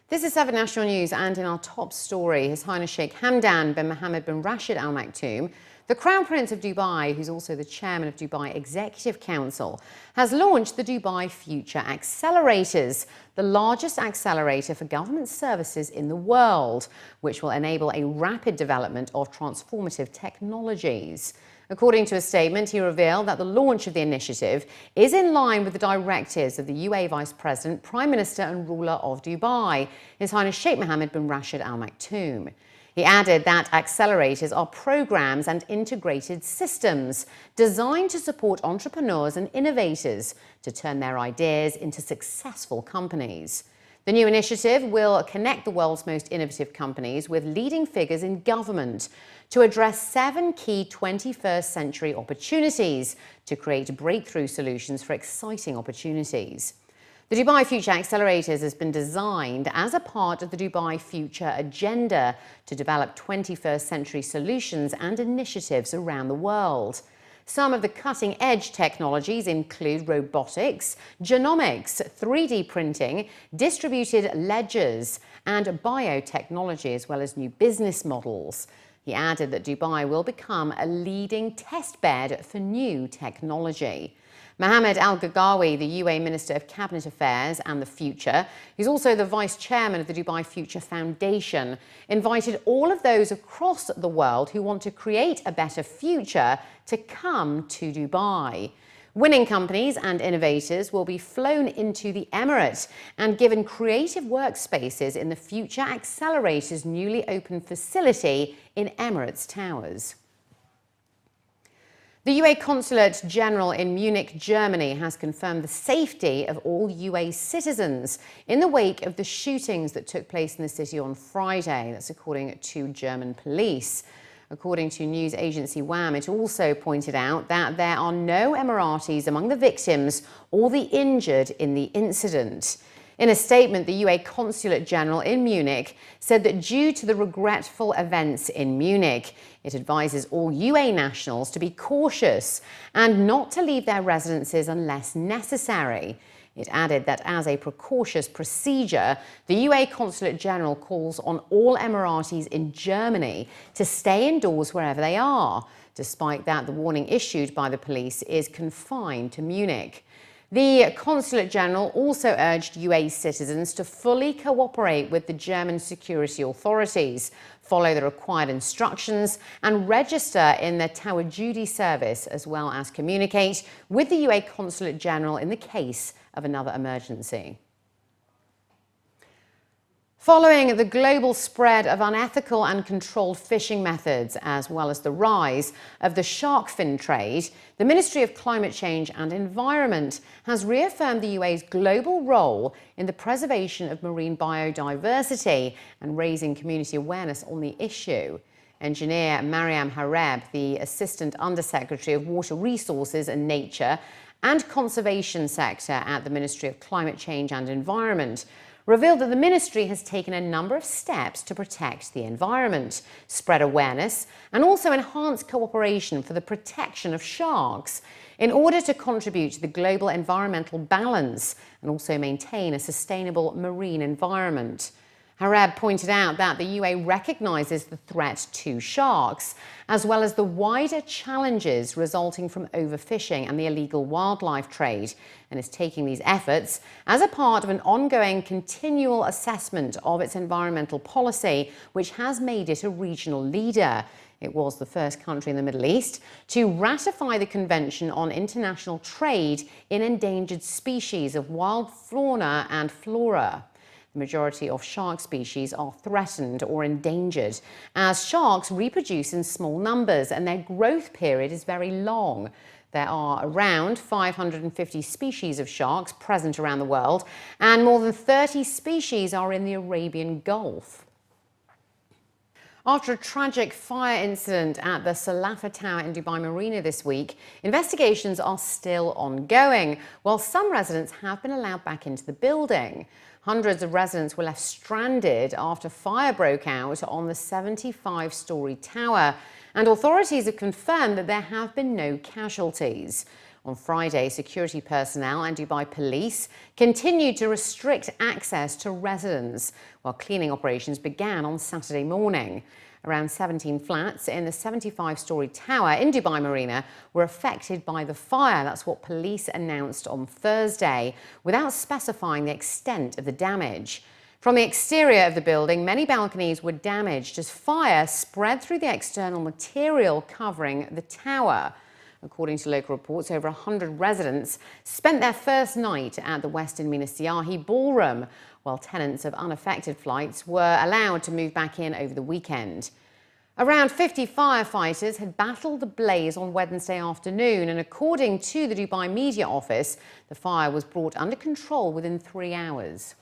This is 7 National News, and in our top story, His Highness Sheikh Hamdan bin Mohammed bin Rashid Al Maktoum, the Crown Prince of Dubai, who's also the chairman of Dubai Executive Council, has launched the Dubai Future Accelerators, the largest accelerator for government services in the world, which will enable a rapid development of transformative technologies. According to a statement, he revealed that the launch of the initiative is in line with the directives of the UAE Vice President, Prime Minister and ruler of Dubai, His Highness Sheikh Mohammed bin Rashid Al Maktoum. He added that accelerators are programs and integrated systems designed to support entrepreneurs and innovators to turn their ideas into successful companies. The new initiative will connect the world's most innovative companies with leading figures in government to address 7 key 21st century opportunities to create breakthrough solutions for exciting opportunities. The Dubai Future Accelerators has been designed as a part of the Dubai Future agenda to develop 21st century solutions and initiatives around the world. Some of the cutting-edge technologies include robotics, genomics, 3D printing, distributed ledgers, and biotechnology, as well as new business models. He added that Dubai will become a leading testbed for new technology. Mohammed Al-Gagawi, the UAE Minister of Cabinet Affairs and the Future, who's also the Vice Chairman of the Dubai Future Foundation, invited all of those across the world who want to create a better future to come to Dubai. Winning companies and innovators will be flown into the Emirates and given creative workspaces in the Future Accelerator's newly opened facility in Emirates Towers. The UAE Consulate General in Munich, Germany, has confirmed the safety of all UAE citizens in the wake of the shootings that took place in the city on Friday. That's according to German police. According to news agency WAM, it also pointed out that there are no Emiratis among the victims or the injured in the incident. In a statement, the UAE Consulate General in Munich said that due to the regretful events in Munich, it advises all UAE nationals to be cautious and not to leave their residences unless necessary. It added that as a precautious procedure, the UAE Consulate General calls on all Emiratis in Germany to stay indoors wherever they are. Despite that, the warning issued by the police is confined to Munich. The Consulate General also urged UAE citizens to fully cooperate with the German security authorities, follow the required instructions and register in the Tawajudi service, as well as communicate with the UAE Consulate General in the case of another emergency. Following the global spread of unethical and controlled fishing methods, as well as the rise of the shark fin trade, the Ministry of Climate Change and Environment has reaffirmed the UAE's global role in the preservation of marine biodiversity and raising community awareness on the issue. Engineer Mariam Hareb, the Assistant Undersecretary of Water Resources and Nature and Conservation Sector at the Ministry of Climate Change and Environment, revealed that the ministry has taken a number of steps to protect the environment, spread awareness, and also enhance cooperation for the protection of sharks in order to contribute to the global environmental balance and also maintain a sustainable marine environment. Hareb pointed out that the UAE recognises the threat to sharks, as well as the wider challenges resulting from overfishing and the illegal wildlife trade, and is taking these efforts as a part of an ongoing continual assessment of its environmental policy, which has made it a regional leader. It was the first country in the Middle East to ratify the Convention on International Trade in Endangered Species of Wild Fauna and Flora. The majority of shark species are threatened or endangered, as sharks reproduce in small numbers and their growth period is very long. There are around 550 species of sharks present around the world, and more than 30 species are in the Arabian Gulf. After a tragic fire incident at the Sulafa Tower in Dubai Marina this week, investigations are still ongoing, while some residents have been allowed back into the building. Hundreds of residents were left stranded after fire broke out on the 75-story tower, and authorities have confirmed that there have been no casualties. On Friday, security personnel and Dubai Police continued to restrict access to residents, while cleaning operations began on Saturday morning. Around 17 flats in the 75-story tower in Dubai Marina were affected by the fire. That's what police announced on Thursday, without specifying the extent of the damage. From the exterior of the building, many balconies were damaged as fire spread through the external material covering the tower. According to local reports, over 100 residents spent their first night at the Western Mina Siyahi Ballroom, while tenants of unaffected flights were allowed to move back in over the weekend. Around 50 firefighters had battled the blaze on Wednesday afternoon, and according to the Dubai Media Office, the fire was brought under control within 3 hours.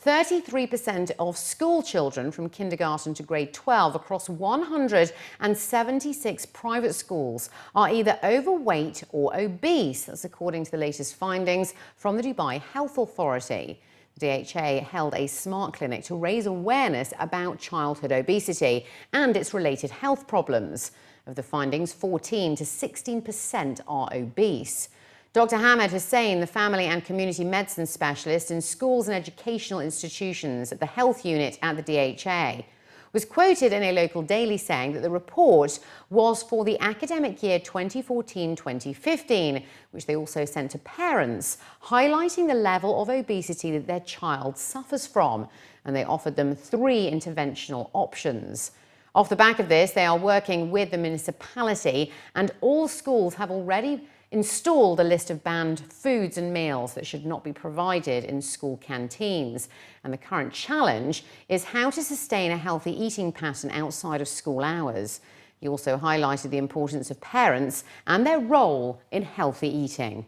33% of school children from kindergarten to grade 12 across 176 private schools are either overweight or obese. That's according to the latest findings from the Dubai Health Authority. The DHA held a smart clinic to raise awareness about childhood obesity and its related health problems. Of the findings, 14 to 16% are obese. Dr. Hamad Hussain, the family and community medicine specialist in schools and educational institutions at the health unit at the DHA, was quoted in a local daily saying that the report was for the academic year 2014-2015, which they also sent to parents, highlighting the level of obesity that their child suffers from, and they offered them 3 interventional options. Off the back of this, they are working with the municipality, and all schools have already installed a list of banned foods and meals that should not be provided in school canteens. And the current challenge is how to sustain a healthy eating pattern outside of school hours. He also highlighted the importance of parents and their role in healthy eating.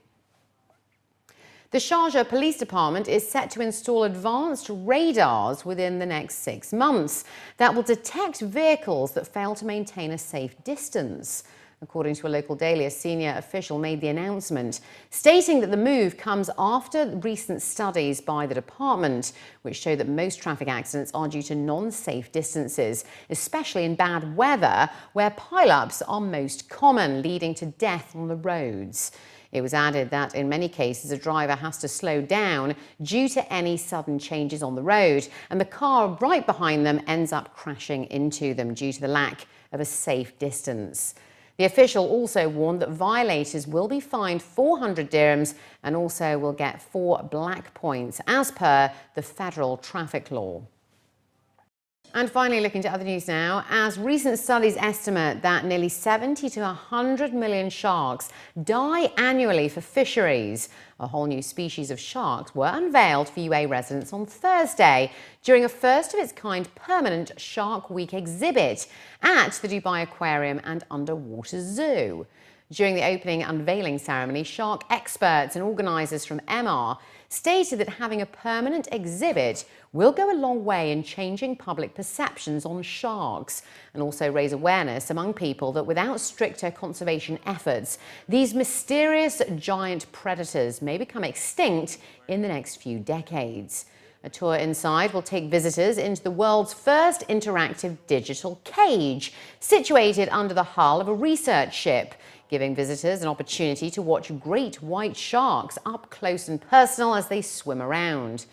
The Sharjah Police Department is set to install advanced radars within the next 6 months that will detect vehicles that fail to maintain a safe distance. According to a local daily, a senior official made the announcement, stating that the move comes after recent studies by the department, which show that most traffic accidents are due to non-safe distances, especially in bad weather, where pile-ups are most common, leading to death on the roads. It was added that in many cases, a driver has to slow down due to any sudden changes on the road, and the car right behind them ends up crashing into them due to the lack of a safe distance. The official also warned that violators will be fined 400 dirhams and also will get 4 black points as per the federal traffic law. And finally, looking to other news now, as recent studies estimate that nearly 70 to 100 million sharks die annually for fisheries. A whole new species of sharks were unveiled for UAE residents on Thursday during a first-of-its-kind permanent Shark Week exhibit at the Dubai Aquarium and Underwater Zoo. During the opening unveiling ceremony, shark experts and organisers from MR stated that having a permanent exhibit will go a long way in changing public perceptions on sharks and also raise awareness among people that without stricter conservation efforts, these mysterious giant predators may become extinct in the next few decades. A tour inside will take visitors into the world's first interactive digital cage, situated under the hull of a research ship, giving visitors an opportunity to watch great white sharks up close and personal as they swim around.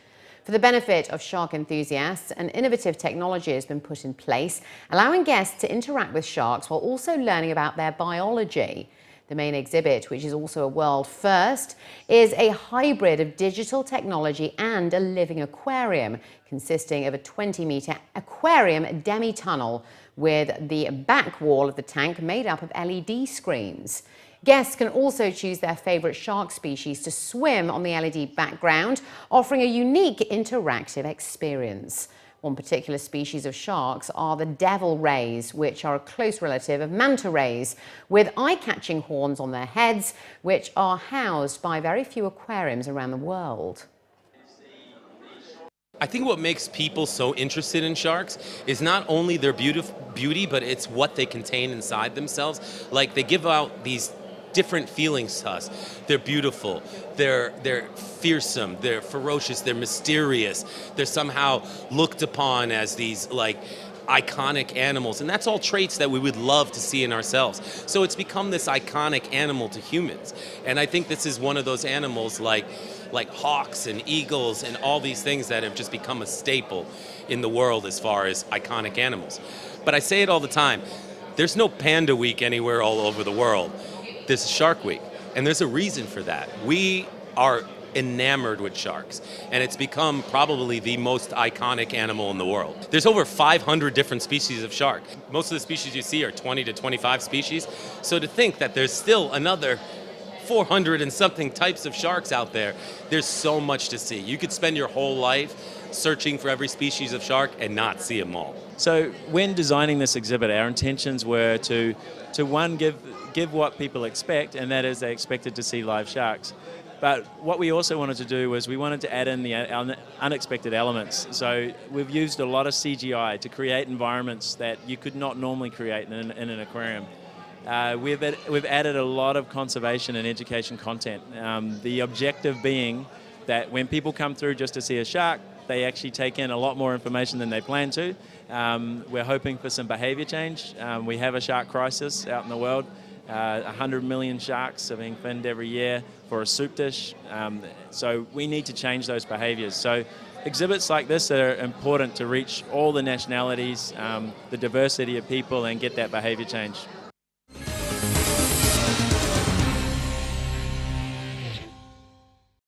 For the benefit of shark enthusiasts, an innovative technology has been put in place, allowing guests to interact with sharks while also learning about their biology. The main exhibit, which is also a world first, is a hybrid of digital technology and a living aquarium, consisting of a 20-meter aquarium demi-tunnel with the back wall of the tank made up of LED screens. Guests can also choose their favorite shark species to swim on the LED background, offering a unique interactive experience. One particular species of sharks are the devil rays, which are a close relative of manta rays, with eye-catching horns on their heads, which are housed by very few aquariums around the world. I think what makes people so interested in sharks is not only their beauty, but it's what they contain inside themselves. Like, they give out these different feelings to us. They're beautiful, they're fearsome, they're ferocious, they're mysterious, they're somehow looked upon as these like iconic animals, and that's all traits that we would love to see in ourselves. So it's become this iconic animal to humans, and I think this is one of those animals like hawks and eagles and all these things that have just become a staple in the world as far as iconic animals. But I say it all the time, there's no Panda Week anywhere all over the world. There's Shark Week, and there's a reason for that. We are enamored with sharks, and it's become probably the most iconic animal in the world. There's over 500 different species of shark. Most of the species you see are 20 to 25 species. So to think that there's still another 400 and something types of sharks out there, there's so much to see. You could spend your whole life searching for every species of shark and not see them all. So when designing this exhibit, our intentions were to one, give what people expect, and that is they expected to see live sharks. But what we also wanted to do was we wanted to add in the unexpected elements. So we've used a lot of CGI to create environments that you could not normally create in an aquarium. We've added a lot of conservation and education content. The objective being that when people come through just to see a shark, they actually take in a lot more information than they plan to. We're hoping for some behavior change. We have a shark crisis out in the world. 100 million sharks are being finned every year for a soup dish. So we need to change those behaviors. So exhibits like this are important to reach all the nationalities, the diversity of people, and get that behavior change.